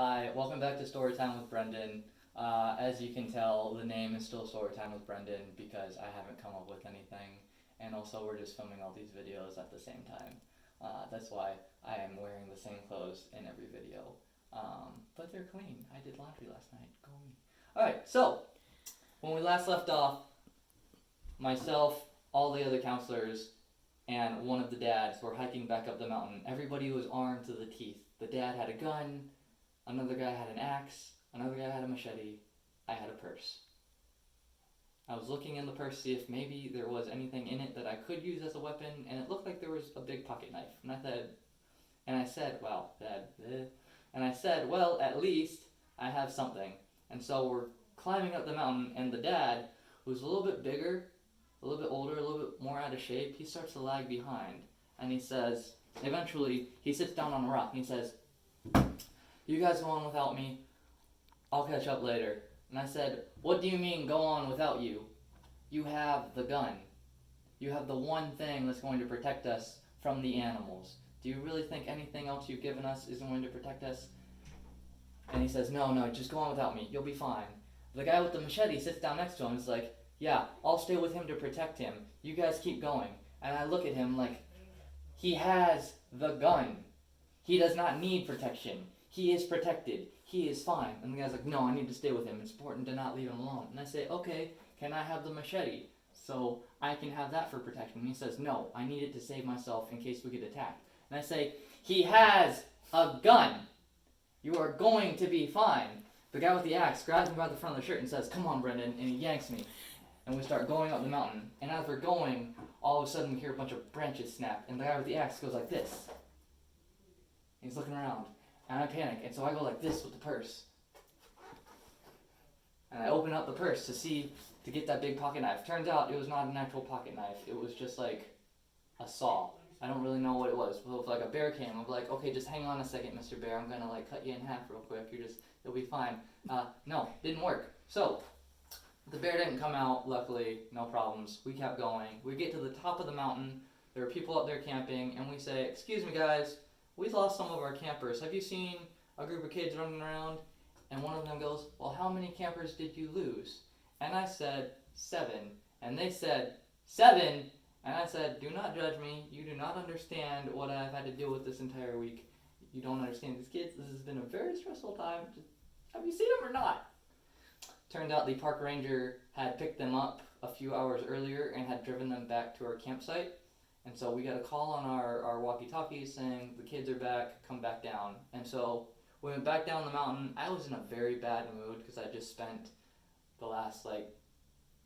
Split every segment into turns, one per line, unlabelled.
Hi, welcome back to Storytime with Brendan. As you can tell, the name is still Storytime with Brendan because I haven't come up with anything, and also we're just filming all these videos at the same time. That's why I am wearing the same clothes in every video. But they're clean. I did laundry last night. Go me. Alright, so, when we last left off, myself, all the other counselors, and one of the dads were hiking back up the mountain. Everybody was armed to the teeth. The dad had a gun. Another guy had an axe, another guy had a machete, I had a purse. I was looking in the purse to see if maybe there was anything in it that I could use as a weapon, and it looked like there was a big pocket knife. And I said, well, at least I have something. And so we're climbing up the mountain, and the dad, who's a little bit bigger, a little bit older, a little bit more out of shape, he starts to lag behind. And he says, eventually, he sits down on a rock, and he says, "You guys go on without me. I'll catch up later." And I said, "What do you mean, go on without you? You have the gun. You have the one thing that's going to protect us from the animals. Do you really think anything else you've given us is going to protect us?" And he says, No, just go on without me. You'll be fine. The guy with the machete sits down next to him and is like, "Yeah, I'll stay with him to protect him. You guys keep going." And I look at him like, he has the gun. He does not need protection. He is protected. He is fine. And the guy's like, "No, I need to stay with him. It's important to not leave him alone." And I say, "Okay, can I have the machete so I can have that for protection?" And he says, "No, I need it to save myself in case we get attacked." And I say, "He has a gun. You are going to be fine." The guy with the axe grabs me by the front of the shirt and says, "Come on, Brendan," and he yanks me. And we start going up the mountain. And as we're going, all of a sudden we hear a bunch of branches snap. And the guy with the axe goes like this. He's looking around. And I panic, and so I go like this with the purse. And I open up the purse to get that big pocket knife. Turns out it was not an actual pocket knife. It was just like a saw. I don't really know what it was. It was like a bear came. I'm like, "Okay, just hang on a second, Mr. Bear. I'm gonna like cut you in half real quick. It'll be fine." No, didn't work. So, the bear didn't come out, luckily, no problems. We kept going. We get to the top of the mountain. There are people up there camping, and we say, "Excuse me, guys. We lost some of our campers. Have you seen a group of kids running around?" And one of them goes, "Well, how many campers did you lose?" And I said, 7. And they said, 7? And I said, "Do not judge me. You do not understand what I've had to deal with this entire week. You don't understand these kids. This has been a very stressful time. Have you seen them or not?" Turned out the park ranger had picked them up a few hours earlier and had driven them back to our campsite. And so we got a call on our walkie-talkies saying, "The kids are back, come back down." And so we went back down the mountain. I was in a very bad mood because I just spent the last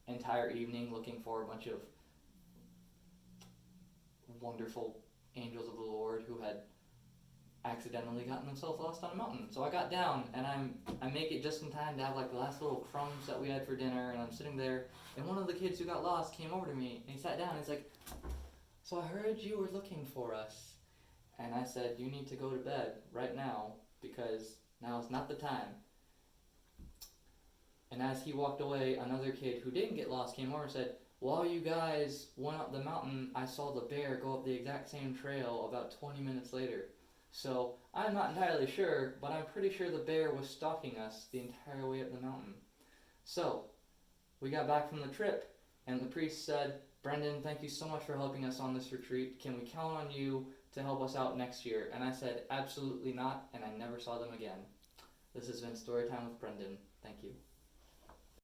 entire evening looking for a bunch of wonderful angels of the Lord who had accidentally gotten themselves lost on a mountain. So I got down and I make it just in time to have the last little crumbs that we had for dinner, and I'm sitting there, and one of the kids who got lost came over to me and he sat down and he's like, "So I heard you were looking for us." And I said, "You need to go to bed right now because now is not the time." And as he walked away, another kid who didn't get lost came over and said, "While you guys went up the mountain, I saw the bear go up the exact same trail about 20 minutes later. So I'm not entirely sure, but I'm pretty sure the bear was stalking us the entire way up the mountain." So we got back from the trip, and the priest said, "Brendan, thank you so much for helping us on this retreat. Can we count on you to help us out next year?" And I said, "Absolutely not," and I never saw them again. This has been Storytime with Brendan. Thank you.